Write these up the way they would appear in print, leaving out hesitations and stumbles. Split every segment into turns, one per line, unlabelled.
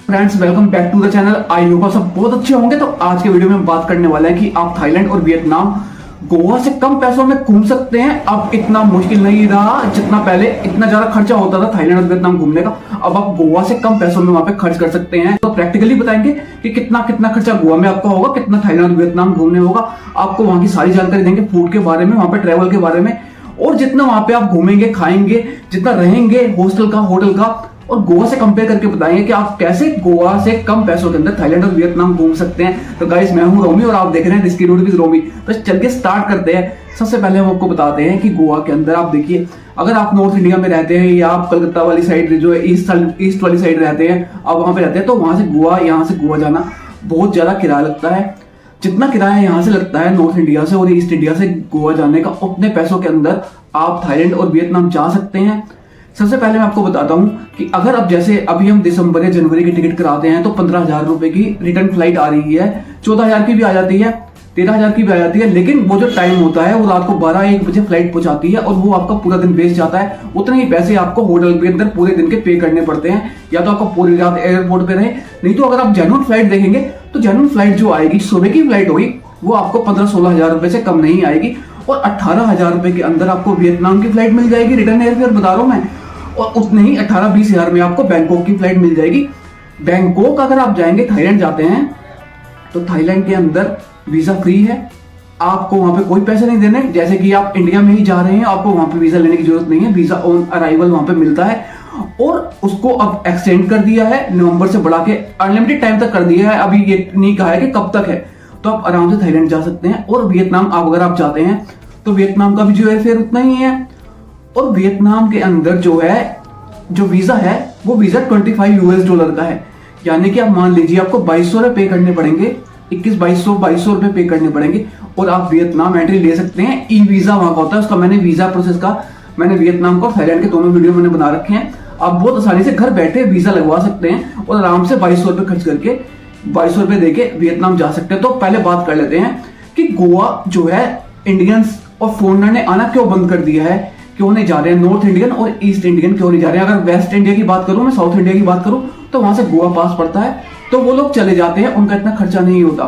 Friends, welcome back to the channel. I hope आप सब बहुत अच्छे होंगे। तो आज के वीडियो में हम बात करने वाले हैं कि आप थाईलैंड और वियतनाम गोवा से कम पैसों में घूम सकते हैं। अब इतना मुश्किल नहीं रहा जितना पहले इतना ज्यादा खर्चा होता था थाईलैंड और वियतनाम घूमने का। अब आप गोवा से कम पैसों में वहां पे खर्च कर सकते हैं। तो प्रैक्टिकली बताएंगे कि कितना कितना खर्चा गोवा में आपका होगा, कितना थाईलैंड और वियतनाम घूमने होगा। आपको वहां की सारी जानकारी देंगे, फूड के बारे में, वहां पे ट्रेवल के बारे में, और जितना वहां पे आप घूमेंगे, खाएंगे, जितना रहेंगे, हॉस्टल का, होटल का, और गोवा से कंपेयर करके बताएंगे कि आप कैसे गोवा से कम पैसों के अंदर थाईलैंड और वियतनाम घूम सकते हैं। तो गाइस, मैं हूं रोमी और आप देख रहे हैं रिस्की रूट विद रोमी। तो चल के स्टार्ट करते हैं। सबसे पहले हम आपको बताते हैं कि गोवा के अंदर आप देखिए, अगर आप नॉर्थ इंडिया में रहते हैं या आप कलकत्ता वाली साइड जो है ईस्ट वाली साइड रहते हैं, आप वहां पे रहते हैं, तो वहां से गोवा, यहाँ से गोवा जाना बहुत ज्यादा किराया लगता है। जितना किराया यहाँ से लगता है नॉर्थ इंडिया से और ईस्ट इंडिया से गोवा जाने का, उतने पैसों के अंदर आप थाईलैंड और वियतनाम जा सकते हैं। सबसे पहले मैं आपको बताता हूं कि अगर अब जैसे अभी हम दिसंबर या जनवरी की टिकट कराते हैं तो 15,000 रुपए की रिटर्न फ्लाइट आ रही है, 14,000 की भी आ जाती है, 13,000 की भी आ जाती है। लेकिन वो जो टाइम होता है वो रात को 12-1 बजे फ्लाइट पहुंचाती है और वो आपका पूरा दिन वेस्ट जाता है। उतने ही पैसे आपको होटल के अंदर पूरे दिन के पे करने पड़ते हैं, या तो आपको पूरी रात एयरपोर्ट पे रहे। नहीं तो अगर आप जेन्युइन फ्लाइट देखेंगे तो जेन्युइन फ्लाइट जो आएगी, सुबह की फ्लाइट होगी, वो आपको 15-16,000 रुपए से कम नहीं आएगी। और 18,000 रुपए के अंदर आपको वियतनाम की फ्लाइट मिल जाएगी, रिटर्न एयरफेयर बता रहा हूं मैं। और उतने ही 18-20 हजार में आपको बैंकॉक की फ्लाइट मिल जाएगी। बैंकॉक अगर आप जाएंगे, थाईलैंड जाते हैं, तो थाईलैंड के अंदर वीजा फ्री है। आपको वहां पे कोई पैसे नहीं देने। जैसे कि आप इंडिया में ही जा रहे हैं, आपको वहां पे वीजा लेने की जरूरत नहीं है। वीजा ऑन अराइवल वहां पे मिलता है और उसको अब एक्सटेंड कर दिया है, नवंबर से बढ़ा के अनलिमिटेड टाइम तक कर दिया है। अभी ये नहीं कहा है कि कब तक है। तो आप आराम से थाईलैंड जा सकते हैं। और वियतनाम अगर आप जाते हैं तो वियतनाम का भी जो एयरफेयर उतना ही है। और वियतनाम के अंदर जो है, जो वीजा है, वो वीजा $25 का है। यानी कि आप मान लीजिए आपको 2,200 रुपए पे करने पड़ेंगे, 2200 रुपए पे करने पड़ेंगे और आप वियतनाम एंट्री ले सकते हैं। ई वीजा वहां का होता है, उसका मैंने वीजा प्रोसेस का, मैंने वियतनाम का थाईलैंड के दोनों वीडियो मैंने बना रखे हैं। आप बहुत आसानी से घर बैठे वीजा लगवा सकते हैं और आराम से 2,200 रुपए खर्च करके 2,200 रुपए देके वियतनाम जा सकते हैं। तो पहले बात कर लेते हैं कि गोवा जो है इंडियंस और फॉरेनर ने आना क्यों बंद कर दिया है, क्यों नहीं जा रहे हैं। नॉर्थ इंडियन और ईस्ट इंडियन क्यों नहीं जा रहे हैं। अगर वेस्ट इंडिया की बात करूं, मैं साउथ इंडिया की बात करूं, तो वहां से गोवा पास पड़ता है, तो वो लोग चले जाते हैं, उनका इतना खर्चा नहीं होता।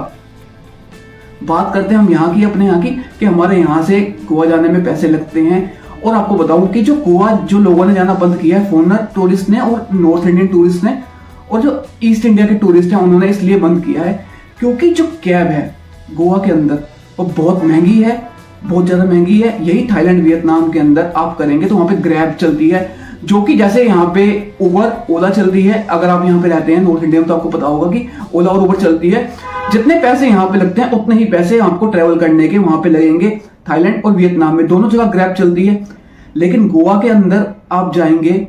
बात करते हैं हम यहाँ की, अपने यहाँ की, कि हमारे यहाँ से गोवा जाने में पैसे लगते हैं। और आपको बताऊं कि जो गोवा जो लोगों ने जाना बंद किया है, फॉरेनर टूरिस्ट ने और नॉर्थ इंडियन टूरिस्ट ने, और जो ईस्ट इंडिया के टूरिस्ट हैं, उन्होंने इसलिए बंद किया है क्योंकि जो कैब है गोवा के अंदर वो बहुत महंगी है, बहुत ज्यादा महंगी है। यही थाईलैंड वियतनाम के अंदर आप करेंगे तो वहां पे ग्रैब चलती है, जो कि जैसे यहाँ पे उबर ओला चलती है। अगर आप यहाँ पे रहते हैं नॉर्थ इंडिया में तो आपको पता होगा कि ओला और उबर चलती है। जितने पैसे यहाँ पे लगते हैं उतने ही पैसे आपको ट्रेवल करने के वहां पे लगेंगे। थाईलैंड और वियतनाम में दोनों जगह ग्रैब चलती है। लेकिन गोवा के अंदर आप जाएंगे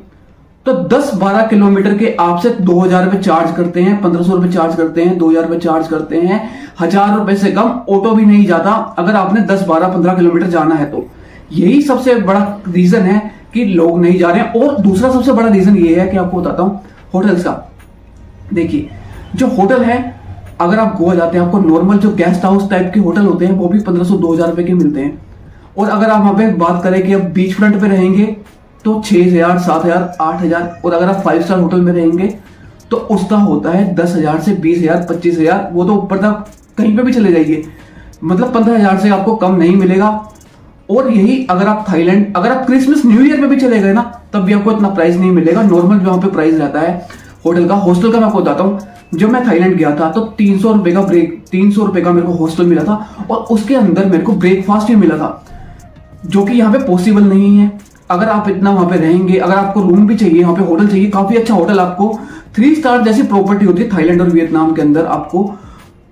तो 10-12 किलोमीटर के आपसे 2,000 रुपए चार्ज करते हैं, 1,500 रुपए चार्ज करते हैं, 2,000 रुपए चार्ज करते हैं। 1,000 रुपए से कम ऑटो भी नहीं जाता अगर आपने 10-12-15 किलोमीटर जाना है। तो यही सबसे बड़ा रीजन है कि लोग नहीं जा रहे हैं। और दूसरा सबसे बड़ा रीजन ये है कि आपको बताता हूं होटल्स का। देखिए, जो होटल है, अगर आप गोवा जाते हैं, आपको नॉर्मल जो गेस्ट हाउस टाइप के होटल होते हैं वो भी 1,500-2,000 रुपए के मिलते हैं। और अगर आप वहां पे बात करें कि आप बीच फ्रंट पे रहेंगे तो 6,000, 7,000, 8,000। और अगर आप 5 स्टार होटल में रहेंगे तो उसका होता है 10,000 से 20,000, 25,000। वो तो ऊपर तक कहीं पे भी चले जाइए, मतलब 15,000 से आपको कम नहीं मिलेगा। और यही अगर आप थाईलैंड, अगर आप क्रिसमस न्यू ईयर में भी चले गए ना, तब भी आपको इतना प्राइस नहीं मिलेगा। नॉर्मल वहां पे प्राइस रहता है होटल का। हॉस्टल का मैं आपको बताता हूँ, जब मैं थाईलैंड गया था तो 300 रुपए का 300 रुपए का मेरे को हॉस्टल मिला था और उसके अंदर मेरे को ब्रेकफास्ट भी मिला था, जो कि यहाँ पे पॉसिबल नहीं है। अगर आप इतना वहां पे रहेंगे, अगर आपको रूम भी चाहिए, वहां पे होटल चाहिए, काफी अच्छा होटल, आपको 3 स्टार जैसी प्रॉपर्टी होती है थाईलैंड और वियतनाम के अंदर, आपको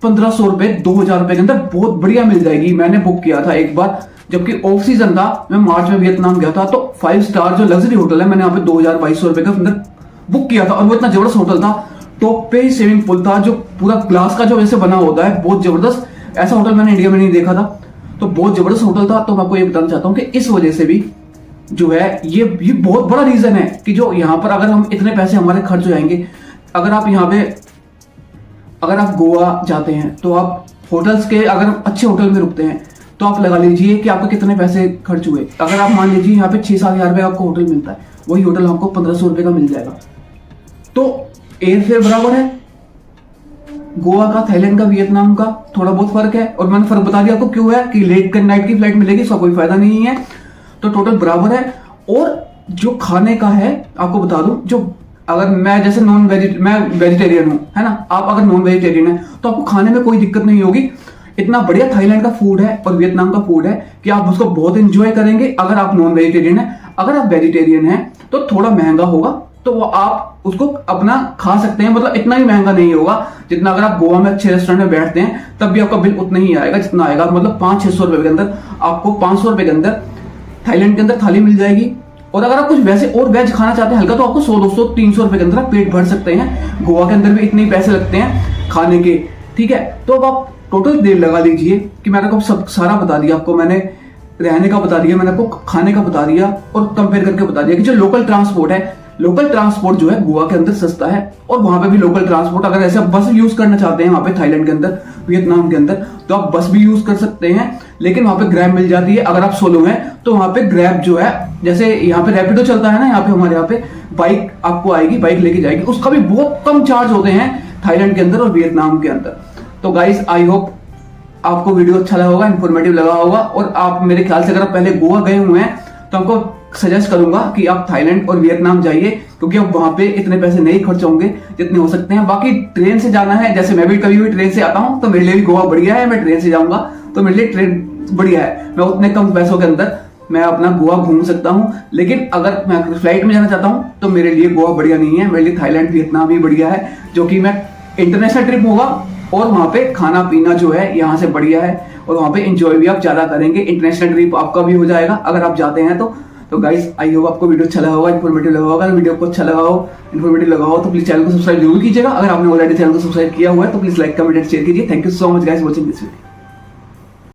1,500 रुपए, 2,000 रुपए के अंदर बहुत बढ़िया मिल जाएगी। मैंने बुक किया था एक बार, जबकि ऑफ सीजन था, मैं मार्च में वियतनाम गया था, तो 5 स्टार जो लग्जरी होटल है, मैंने यहाँ पे 2,000-2,200 रुपए के अंदर बुक किया था। और वो इतना जबरदस्त होटल था, टॉप पे ही स्विमिंग पूल था, जो पूरा ग्लास का जो वैसे बना होता है, बहुत जबरदस्त। ऐसा होटल मैंने इंडिया में नहीं देखा था, तो बहुत जबरदस्त होटल था। तो मैं आपको ये बताना चाहता हूँ कि इस वजह से भी जो है ये बहुत बड़ा रीजन है कि जो यहाँ पर अगर हम इतने पैसे हमारे खर्च हो जाएंगे। अगर आप यहाँ पे, अगर आप गोवा जाते हैं तो आप होटल्स के, अगर अच्छे होटल में रुकते हैं तो आप लगा लीजिए कि आपके कितने पैसे खर्च हुए। अगर आप मान लीजिए यहाँ पे 6-7 हजार रुपए आपको होटल मिलता है, वही होटल आपको 1,500 रुपए का मिल जाएगा। तो एयर फेयर बराबर है, गोवा का, थाईलैंड का, वियतनाम का थोड़ा बहुत फर्क है, और मैंने फर्क बता दिया आपको क्यों है कि लेट नाइट की फ्लाइट मिलेगी, इसका कोई फायदा नहीं है, तो टोटल बराबर है। और जो खाने का है आपको बता दूं, जो अगर मैं जैसे मैं वेजिटेरियन हूं, है ना, आप अगर नॉन वेजिटेरियन है तो आपको खाने में कोई दिक्कत नहीं होगी। इतना बढ़िया थाईलैंड का फूड है और वियतनाम का फूड है कि आप उसको बहुत एंजॉय करेंगे अगर आप नॉन वेजिटेरियन है। अगर आप वेजिटेरियन है तो थोड़ा महंगा होगा, तो वो आप उसको अपना खा सकते हैं, मतलब इतना ही महंगा नहीं होगा जितना अगर आप गोवा में अच्छे रेस्टोरेंट में बैठते हैं तब भी आपका बिल उतना ही आएगा जितना आएगा, मतलब 500-600 रुपए के अंदर आपको 500 रुपए के अंदर थाईलैंड के अंदर थाली मिल जाएगी। और अगर आप कुछ वैसे और वेज खाना चाहते हैं हल्का, तो आपको 100-200-300 रुपए के अंदर आप पेट भर सकते हैं। गोवा के अंदर भी इतने ही पैसे लगते हैं खाने के, ठीक है। तो अब आप टोटल देर लगा लीजिए कि मैंने आपको सब सारा बता दिया, आपको मैंने रहने का बता दिया, मैंने आपको खाने का बता दिया और कंपेयर करके बता दिया कि जो लोकल ट्रांसपोर्ट है, लोकल ट्रांसपोर्ट जो है गोवा के अंदर सस्ता है, और वहां पे भी लोकल ट्रांसपोर्ट अगर ऐसे बस यूज करना चाहते हैं वहां पे थाईलैंड के अंदर, वियतनाम के अंदर, तो आप बस भी यूज कर सकते हैं, लेकिन वहां पे ग्रैब मिल जाती है। अगर आप सोलो हैं तो वहां पे ग्रैब जो है, जैसे यहाँ पे रैपिडो चलता है ना, यहाँ पे हमारे यहाँ पे बाइक आपको आएगी, बाइक लेके जाएगी, उसका भी बहुत कम चार्ज होते हैं थाईलैंड के अंदर और वियतनाम के अंदर। तो गाइस आई होप आपको वीडियो अच्छा लगा होगा, इन्फॉर्मेटिव लगा होगा, और आप मेरे ख्याल से अगर आप पहले गोवा गए हुए हैं तो आपको सजेस्ट करूंगा कि आप थाईलैंड और वियतनाम जाइए, क्योंकि अब वहां पे इतने पैसे नहीं खर्च होंगे जितने हो सकते हैं। बाकी ट्रेन से जाना है, जैसे मैं भी कभी भी ट्रेन से आता हूं तो मेरे लिए भी गोवा बढ़िया है, मैं ट्रेन से जाऊंगा तो मेरे लिए ट्रेन बढ़िया है, मैं उतने कम पैसों के अंदर मैं अपना गोवा घूम सकता हूं। लेकिन अगर मैं फ्लाइट में जाना चाहता हूं तो मेरे लिए गोवा बढ़िया नहीं है, मेरे लिए थाईलैंड वियतनाम ही बढ़िया है, जो कि मैं इंटरनेशनल ट्रिप होगा और वहां पे खाना पीना जो है यहाँ से बढ़िया है, और वहां पे एंजॉय भी आप ज्यादा करेंगे, इंटरनेशनल ट्रिप आपका भी हो जाएगा अगर आप जाते हैं तो गाइस आई होप आपको वीडियो अच्छा लगा होगा, इन्फॉर्मेटिव लगा होगा। अगर वीडियो को अच्छा लगा हो, इन्फॉर्मेटिव लगा हो तो प्लीज चैनल को सब्सक्राइब जरूर कीजिएगा। अगर आपने ऑलरेडी चैनल को सब्सक्राइब किया हुआ है तो please like, comment and share कीजिए। Thank you so much guys watching this video.